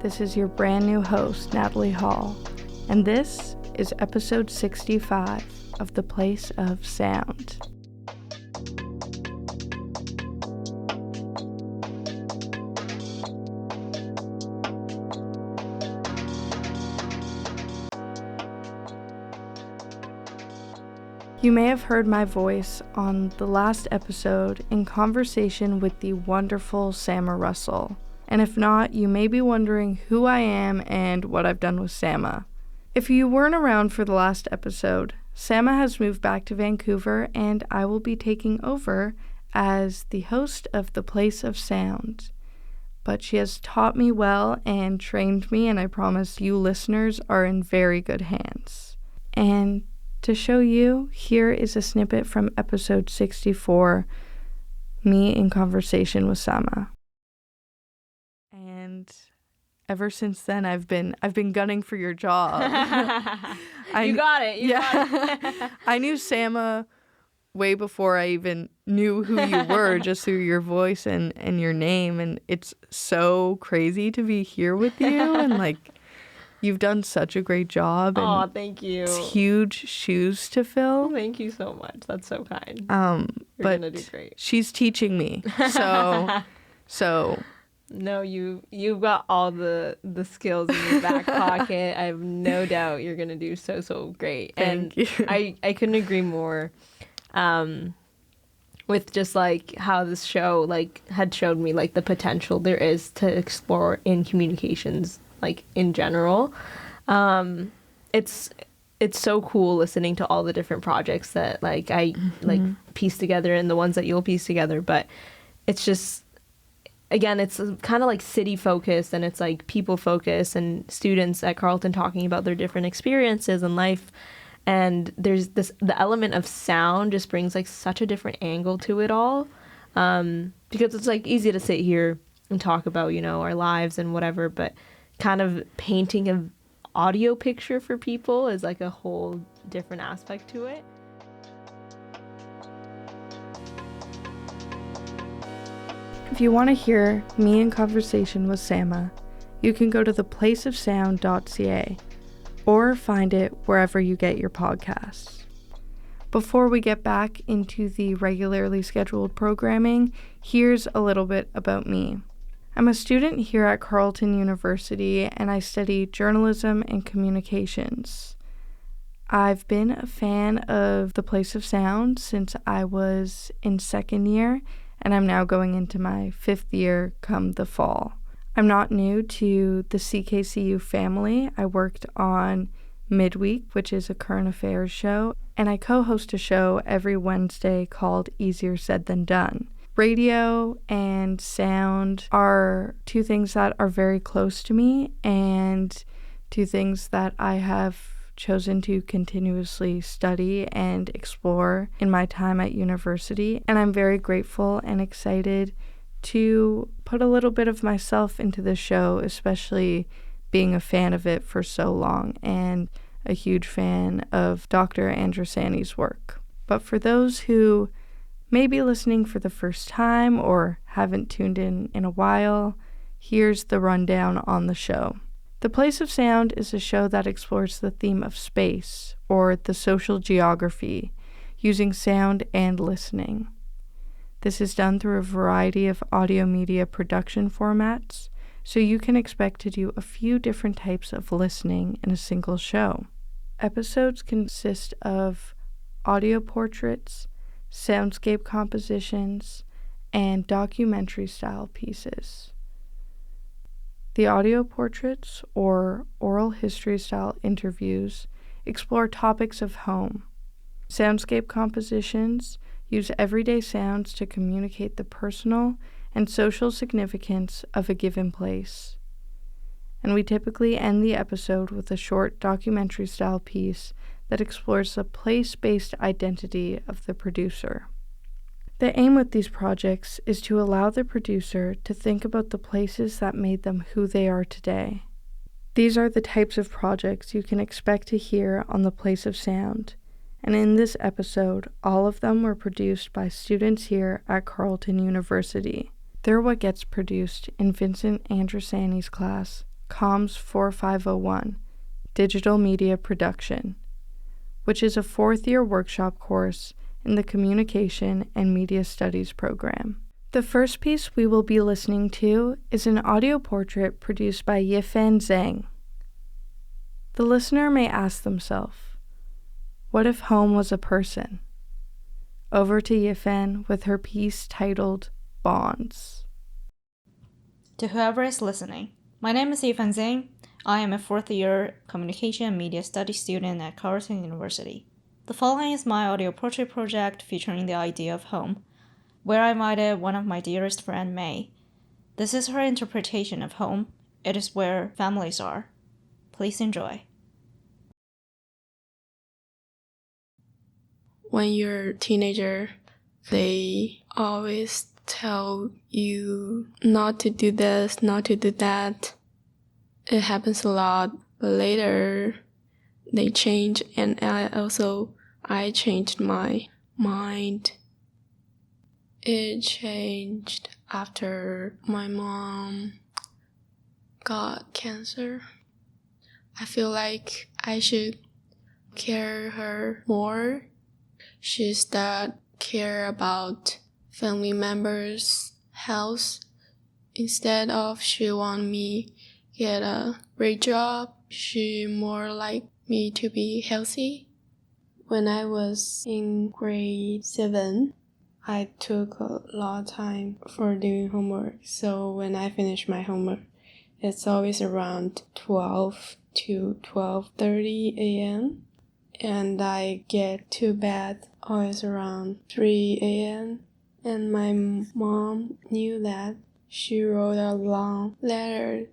This is your brand new host, Natalie Hall, and this is episode 65 of The Place of Sound. You may have heard my voice on the last episode in conversation with the wonderful Sama Russell. And if not, you may be wondering who I am and what I've done with Sama. If you weren't around for the last episode, Sama has moved back to Vancouver and I will be taking over as the host of The Place of Sound. But she has taught me well and trained me, and I promise you listeners are in very good hands. And to show you, here is a snippet from episode 64, me in conversation with Sama. And ever since then, I've been gunning for your job. You got it. Got it. I knew Sama way before I even knew who you were, just through your voice and your name. And it's so crazy to be here with you, and you've done such a great job. Oh, thank you. It's huge shoes to fill. Oh, thank you so much. That's so kind. You're gonna do great. She's teaching me. So No, you've got all the skills in your back pocket. I have no doubt you're gonna do so great. Thank you. I couldn't agree more. With just how this show had showed me the potential there is to explore in communications in general. It's so cool listening to all the different projects that I piece together and the ones that you'll piece together, but it's just, again, it's kind of city focused, and it's people focused, and students at Carleton talking about their different experiences in life. And there's the element of sound just brings such a different angle to it all, because it's easy to sit here and talk about our lives and whatever, but kind of painting an audio picture for people is a whole different aspect to it. if you want to hear me in conversation with Sama, you can go to theplaceofsound.ca or find it wherever you get your podcasts. Before we get back into the regularly scheduled programming, here's a little bit about me. I'm a student here at Carleton University, and I study journalism and communications. I've been a fan of The Place of Sound since I was in second year, and I'm now going into my fifth year come the fall. I'm not new to the CKCU family. I worked on Midweek, which is a current affairs show, and I co-host a show every Wednesday called Easier Said Than Done. Radio and sound are two things that are very close to me, and two things that I have chosen to continuously study and explore in my time at university. And I'm very grateful and excited to put a little bit of myself into the show, especially being a fan of it for so long and a huge fan of Dr. Andrusani's work. But for those who may be listening for the first time or haven't tuned in a while, here's the rundown on the show. The Place of Sound is a show that explores the theme of space, or the social geography, using sound and listening. This is done through a variety of audio media production formats, so you can expect to do a few different types of listening in a single show. Episodes consist of audio portraits, soundscape compositions, and documentary-style pieces. The audio portraits, or oral history-style interviews, explore topics of home. Soundscape compositions use everyday sounds to communicate the personal and social significance of a given place. And we typically end the episode with a short documentary-style piece that explores the place-based identity of the producer. The aim with these projects is to allow the producer to think about the places that made them who they are today. These are the types of projects you can expect to hear on The Place of Sound, and in this episode, all of them were produced by students here at Carleton University. They're what gets produced in Vincent Andrusani's class Comms 4501, Digital Media Production, which is a fourth-year workshop course in the Communication and Media Studies program. The first piece we will be listening to is an audio portrait produced by Yin Zeng. The listener may ask themselves, what if home was a person? Over to Yin with her piece titled Bonds. To whoever is listening, my name is Yin Zeng. I am a fourth-year Communication and Media Studies student at Carleton University. The following is my audio portrait project featuring the idea of home, where I invited one of my dearest friend, May. This is her interpretation of home. It is where families are. Please enjoy. When you're a teenager, they always tell you not to do this, not to do that. It happens a lot, but later they change, and I changed my mind. It changed after my mom got cancer. I feel like I should care her more. She started care about family members' health. Instead of she want me get a great job, she more like me to be healthy. When I was in grade 7, I took a lot of time for doing homework. So when I finish my homework, it's always around 12 to 12:30 a.m. And I get to bed always around 3 a.m. And my mom knew that. She wrote a long letter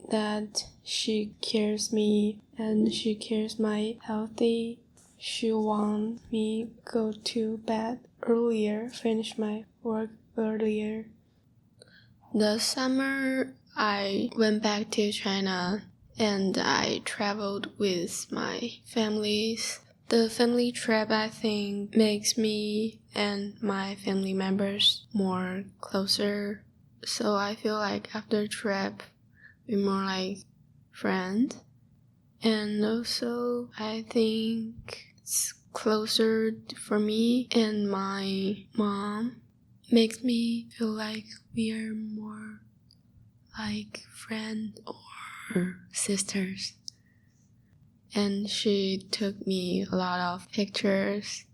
that she cares me and she cares my healthy. She wants me go to bed earlier, finish my work earlier. The summer, I went back to China and I traveled with my families. The family trip, I think, makes me and my family members more closer. So I feel like after trip, we're more like friends. And also, I think it's closer for me and my mom. Makes me feel like we are more like friends or sisters. And she took me a lot of pictures.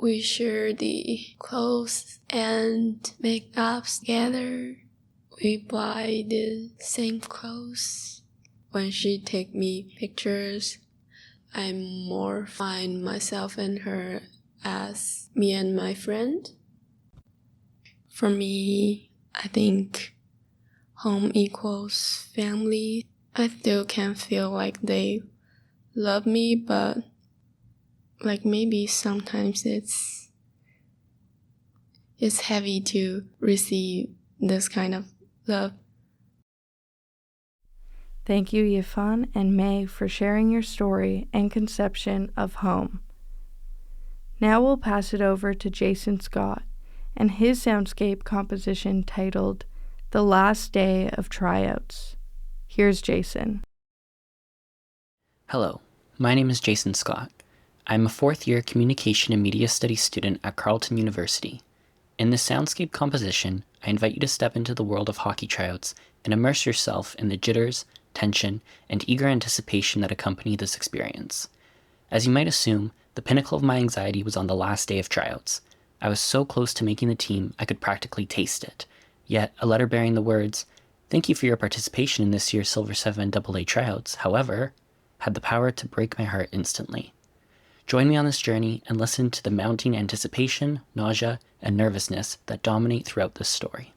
We share the clothes and makeups together. We buy the same clothes. When she take me pictures, I more find myself and her as me and my friend. For me, I think home equals family. I still can feel like they love me, but like maybe sometimes it's heavy to receive this kind of love. Thank you, Yifan and May, for sharing your story and conception of home. Now we'll pass it over to Jason Scott and his soundscape composition titled The Last Day of Tryouts. Here's Jason. Hello, my name is Jason Scott. I'm a fourth-year Communication and Media Studies student at Carleton University. In this soundscape composition, I invite you to step into the world of hockey tryouts and immerse yourself in the jitters, tension, and eager anticipation that accompany this experience. As you might assume, the pinnacle of my anxiety was on the last day of tryouts. I was so close to making the team, I could practically taste it. Yet, a letter bearing the words, "Thank you for your participation in this year's Silver 7 AA tryouts, however," had the power to break my heart instantly. Join me on this journey and listen to the mounting anticipation, nausea, and nervousness that dominate throughout this story.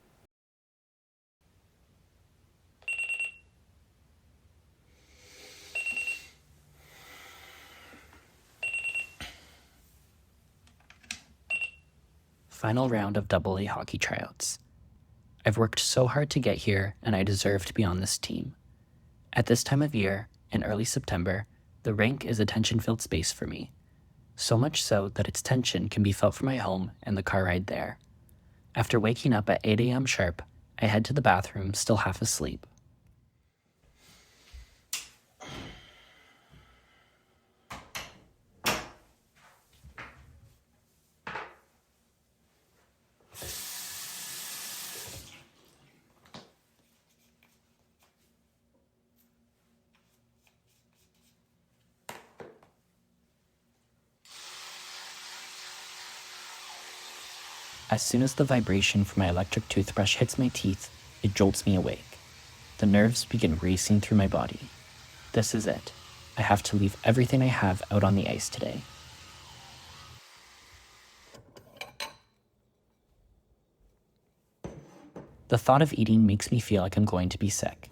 Final round of AA hockey tryouts. I've worked so hard to get here, and I deserve to be on this team. At this time of year, in early September, the rink is a tension-filled space for me. So much so that its tension can be felt from my home and the car ride there. After waking up at 8 a.m. sharp, I head to the bathroom, still half asleep. As soon as the vibration from my electric toothbrush hits my teeth, it jolts me awake. The nerves begin racing through my body. This is it. I have to leave everything I have out on the ice today. The thought of eating makes me feel like I'm going to be sick.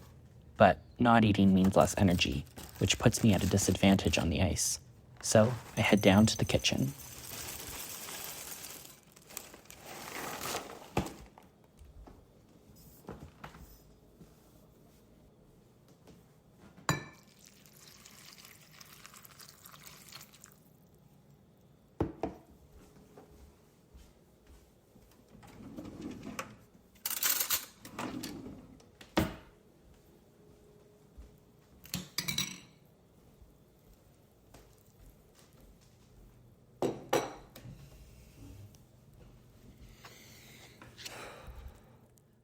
But not eating means less energy, which puts me at a disadvantage on the ice. So I head down to the kitchen.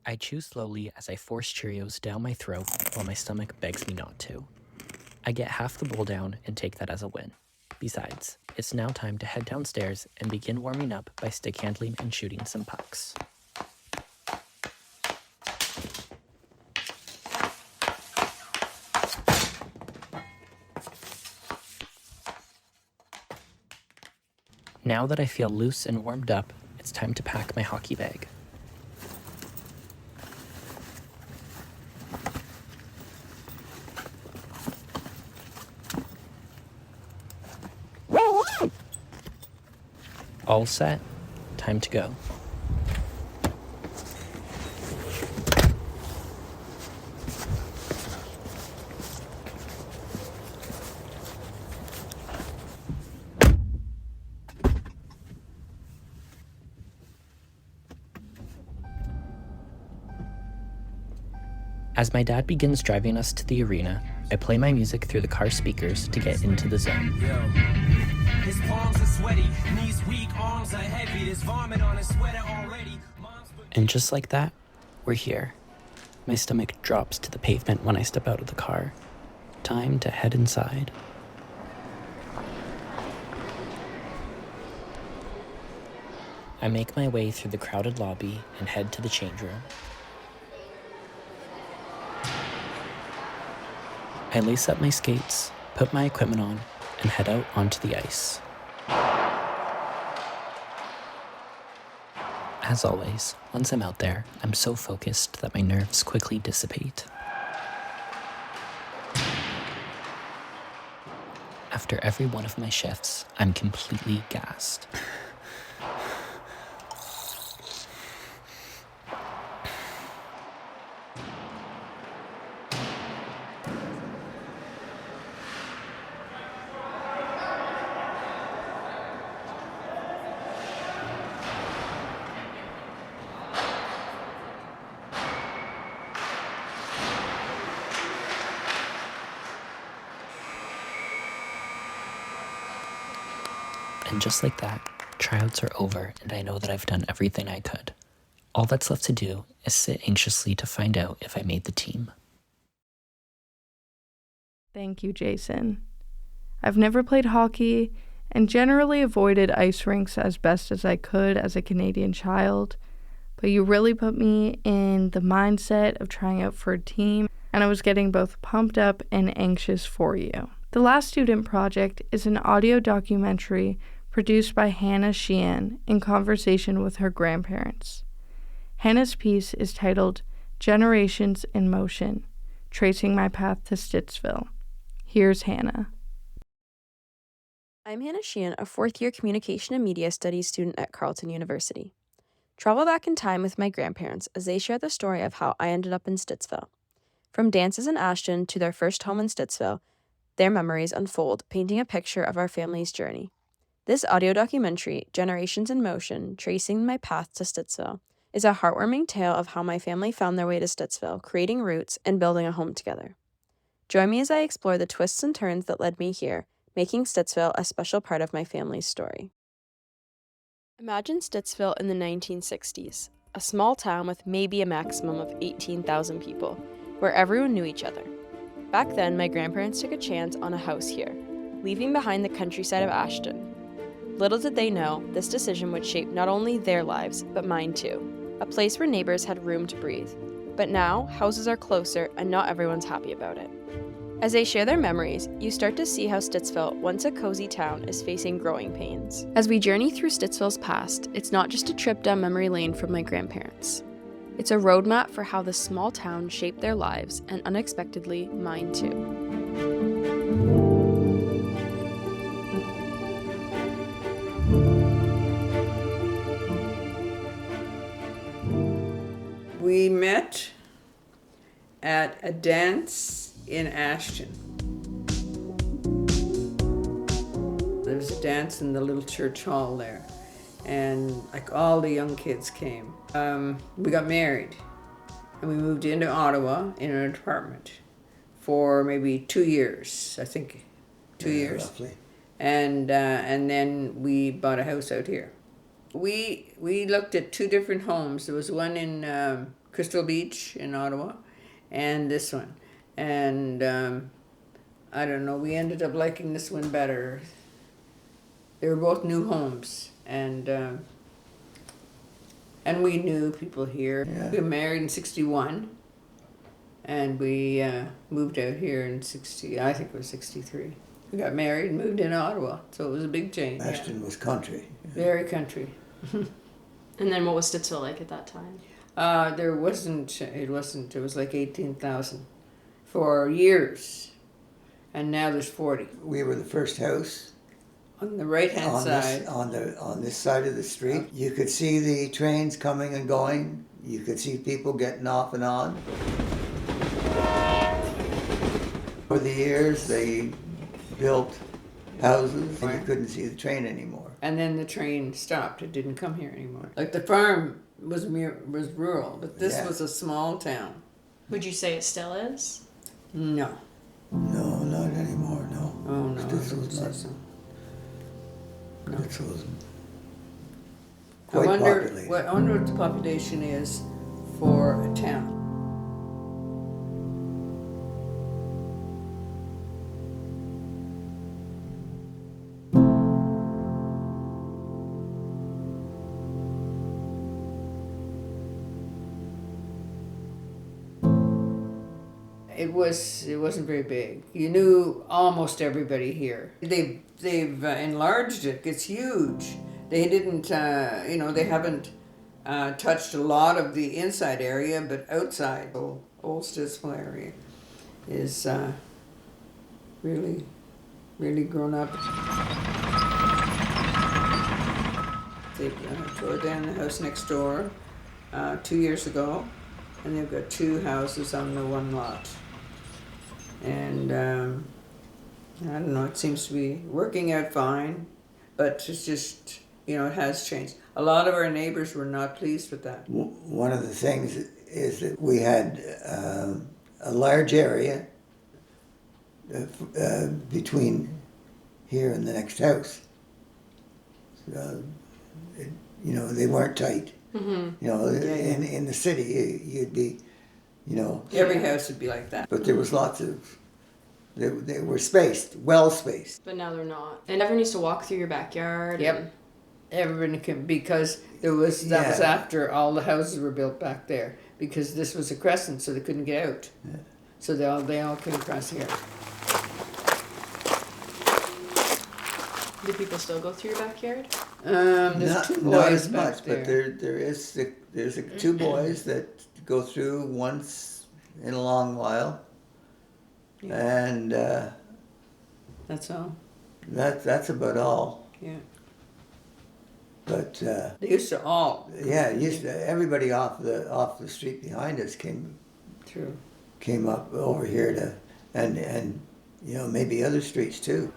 I chew slowly as I force Cheerios down my throat while my stomach begs me not to. I get half the bowl down and take that as a win. Besides, it's now time to head downstairs and begin warming up by stick handling and shooting some pucks. Now that I feel loose and warmed up, it's time to pack my hockey bag. All set, time to go. As my dad begins driving us to the arena, I play my music through the car speakers to get into the zone. His palms are sweaty, knees weak, arms are heavy, there's vomit on his sweater already. And just like that, we're here. My stomach drops to the pavement when I step out of the car. Time to head inside. I make my way through the crowded lobby and head to the change room. I lace up my skates, put my equipment on, and head out onto the ice. As always, once I'm out there, I'm so focused that my nerves quickly dissipate. After every one of my shifts, I'm completely gassed. And just like that, tryouts are over and I know that I've done everything I could. All that's left to do is sit anxiously to find out if I made the team. Thank you, Jason. I've never played hockey and generally avoided ice rinks as best as I could as a Canadian child, but you really put me in the mindset of trying out for a team, and I was getting both pumped up and anxious for you. The Last Student Project is an audio documentary produced by Hannah Sheehan in conversation with her grandparents. Hannah's piece is titled Generations in Motion, Tracing My Path to Stittsville. Here's Hannah. I'm Hannah Sheehan, a fourth-year Communication and Media Studies student at Carleton University. Travel back in time with my grandparents as they share the story of how I ended up in Stittsville. From dances in Ashton to their first home in Stittsville, their memories unfold, painting a picture of our family's journey. This audio documentary, Generations in Motion, Tracing My Path to Stittsville, is a heartwarming tale of how my family found their way to Stittsville, creating roots and building a home together. Join me as I explore the twists and turns that led me here, making Stittsville a special part of my family's story. Imagine Stittsville in the 1960s, a small town with maybe a maximum of 18,000 people, where everyone knew each other. Back then, my grandparents took a chance on a house here, leaving behind the countryside of Ashton. Little did they know, this decision would shape not only their lives, but mine too. A place where neighbors had room to breathe. But now, houses are closer and not everyone's happy about it. As they share their memories, you start to see how Stittsville, once a cozy town, is facing growing pains. As we journey through Stittsville's past, it's not just a trip down memory lane from my grandparents. It's a roadmap for how this small town shaped their lives, and unexpectedly, mine too. We met at a dance in Ashton. There was a dance in the little church hall there, and like all the young kids came. We got married, and we moved into Ottawa in an apartment for maybe 2 years, I think, 2 years. Roughly. And then we bought a house out here. We looked at 2 different homes. There was one in Crystal Beach in Ottawa, and this one. And I don't know, we ended up liking this one better. They were both new homes, and we knew people here. Yeah. We got married in 61, and we moved out here in 60, I think it was 63. We got married and moved in Ottawa, so it was a big change. Ashton was country. Very country. And then what was Stittsville like at that time? It was like 18,000 for years, and now there's 40. We were the first house On the right-hand side. on this side of the street. You could see the trains coming and going. You could see people getting off and on. Over the years, they built houses, and you couldn't see the train anymore. And then the train stopped. It didn't come here anymore. Like the farm was rural, but this Yeah. was a small town. Would you say it still is? No. No, not anymore, no. Oh, no. I This don't was say not, so. No. this was I quite wonder populated. what the population is for a town. It wasn't very big. You knew almost everybody here. They've enlarged it. It's huge. They didn't, they haven't touched a lot of the inside area, but outside, old Stittsville area is really, really grown up. They tore down the house next door 2 years ago, and they've got 2 houses on the one lot. And I don't know, it seems to be working out fine, but it's just, it has changed. A lot of our neighbors were not pleased with that. One of the things is that we had a large area between here and the next house. They weren't tight. Mm-hmm. In the city, you'd be, Every house would be like that. But there was lots of, they were spaced, well spaced. But now they're not. And everyone used to walk through your backyard. Yep. And Everyone can, because that was after all the houses were built back there, because this was a crescent, so they couldn't get out. Yeah. So they all came across here. do people still go through your backyard? There's 2 boys not as back much, there. but there's 2 boys that go through once in a long while, and That's all. that's about all. Yeah. But They used to all. everybody off the street behind us True. came up over here to, and maybe other streets too.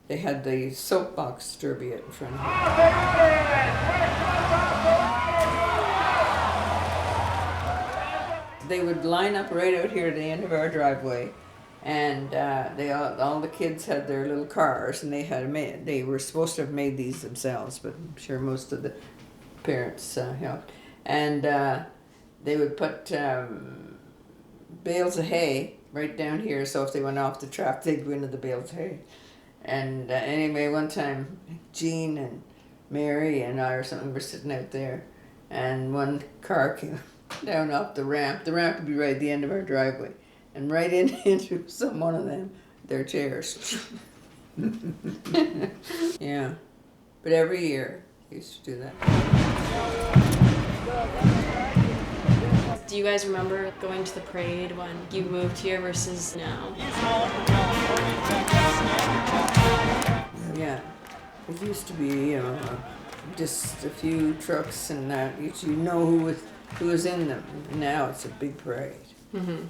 They had the soapbox derby out in front of them. They would line up right out here at the end of our driveway, and all the kids had their little cars, and they were supposed to have made these themselves, but I'm sure most of the parents helped. And they would put bales of hay right down here, so if they went off the track, they'd go into the bales of hay. And anyway, one time, Jean and Mary and I or something were sitting out there, and one car came down off the ramp. The ramp would be right at the end of our driveway, and right into one of them, their chairs. Yeah, but every year they used to do that. Do you guys remember going to the parade when you moved here versus now? Yeah, it used to be, just a few trucks and that. You know who was in them. Now it's a big parade. Mm-hmm.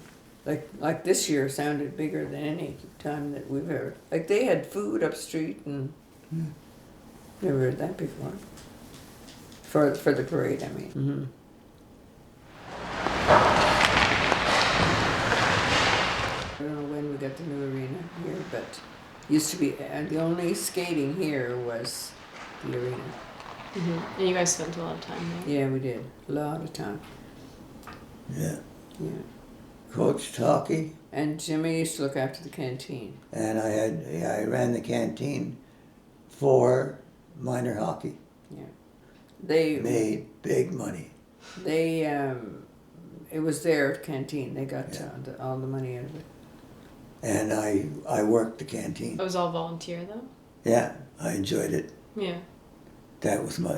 Like this year sounded bigger than any time that we've ever. Like they had food up street and never heard that before. For the parade, I mean. Mm-hmm. I don't know when we got the new arena here, but used to be the only skating here was the arena. Mm-hmm. And you guys spent a lot of time there? Yeah, we did. A lot of time. Yeah. Yeah. Coached hockey. And Jimmy used to look after the canteen. And I ran the canteen for minor hockey. Yeah. They made big money. They it was their canteen. They got all the money out of it. And I worked the canteen. It was all volunteer though? Yeah, I enjoyed it. Yeah. That was my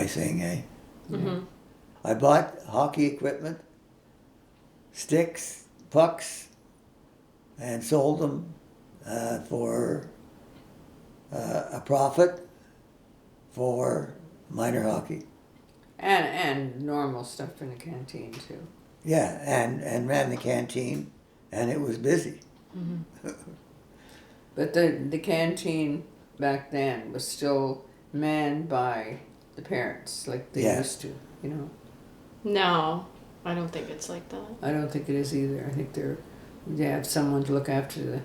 thing, eh? Mm-hmm. I bought hockey equipment, sticks, pucks, and sold them for a profit for minor hockey. And normal stuff in the canteen too. Yeah, and ran the canteen, and it was busy. Mm-hmm. But the canteen back then was still manned by the parents, like they used to, you know. No, I don't think it's like that. I don't think it is either. I think they have someone to look after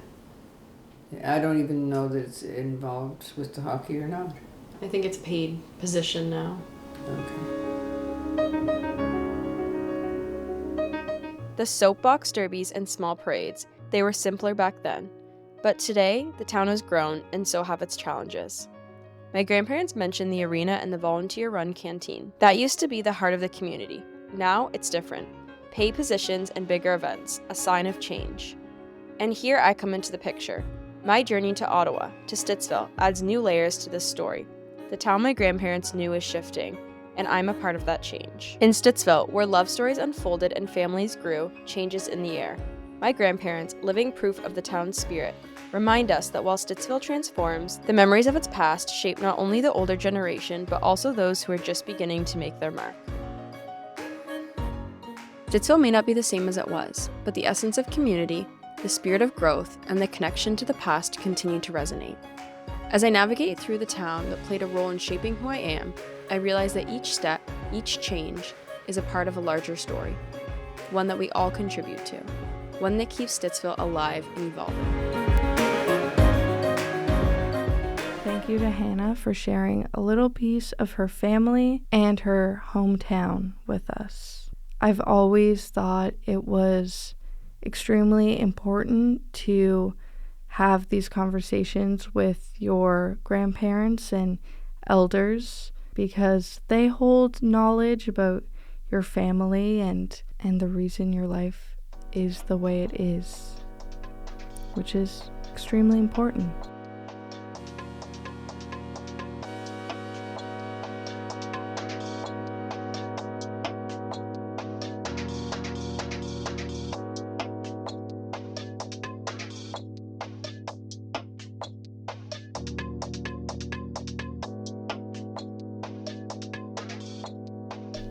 I don't even know that it's involved with the hockey or not. I think it's a paid position now. Okay. The soapbox derbies and small parades, they were simpler back then. But today, the town has grown, and so have its challenges. My grandparents mentioned the arena and the volunteer-run canteen. That used to be the heart of the community. Now, it's different. Paid positions and bigger events, a sign of change. And here I come into the picture. My journey to Ottawa, to Stittsville, adds new layers to this story. The town my grandparents knew is shifting, and I'm a part of that change. In Stittsville, where love stories unfolded and families grew, change is in the air. My grandparents, living proof of the town's spirit, remind us that while Stittsville transforms, the memories of its past shape not only the older generation, but also those who are just beginning to make their mark. Stittsville may not be the same as it was, but the essence of community, the spirit of growth, and the connection to the past continue to resonate. As I navigate through the town that played a role in shaping who I am, I realize that each step, each change, is a part of a larger story, one that we all contribute to, one that keeps Stittsville alive and evolving. Thank you to Hannah for sharing a little piece of her family and her hometown with us. I've always thought it was extremely important to have these conversations with your grandparents and elders because they hold knowledge about your family and the reason your life is the way it is, which is extremely important.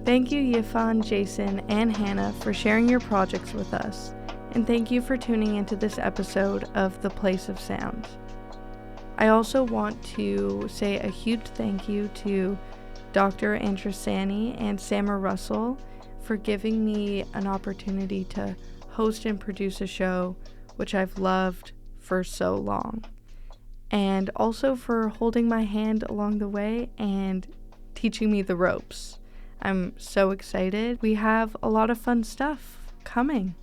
Thank you, Yifan, Jason, and Hannah for sharing your projects with us, and thank you for tuning into this episode of The Place of Sound. I also want to say a huge thank you to Dr. Andrasani and Samar Russell for giving me an opportunity to host and produce a show which I've loved for so long, and also for holding my hand along the way and teaching me the ropes. I'm so excited. We have a lot of fun stuff coming.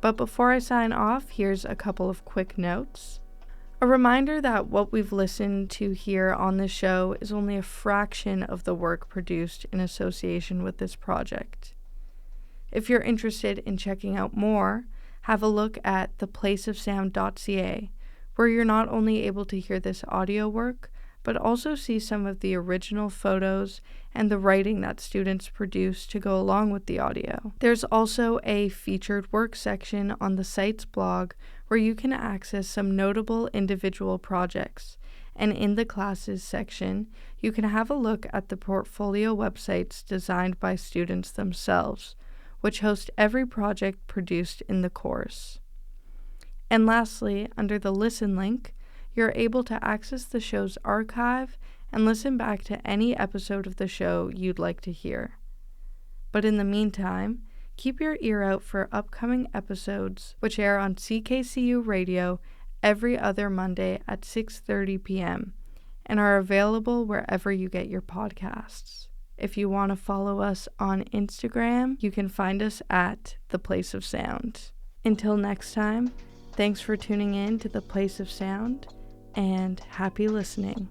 But before I sign off, here's a couple of quick notes. A reminder that what we've listened to here on this show is only a fraction of the work produced in association with this project. If you're interested in checking out more, have a look at theplaceofsound.ca, where you're not only able to hear this audio work, but also see some of the original photos and the writing that students produced to go along with the audio. There's also a featured work section on the site's blog where you can access some notable individual projects, and in the classes section, you can have a look at the portfolio websites designed by students themselves, which host every project produced in the course. And lastly, under the Listen link, you're able to access the show's archive and listen back to any episode of the show you'd like to hear. But in the meantime, keep your ear out for upcoming episodes, which air on CKCU Radio every other Monday at 6:30 p.m. and are available wherever you get your podcasts. If you want to follow us on Instagram, you can find us at The Place of Sound. Until next time, thanks for tuning in to The Place of Sound, and happy listening.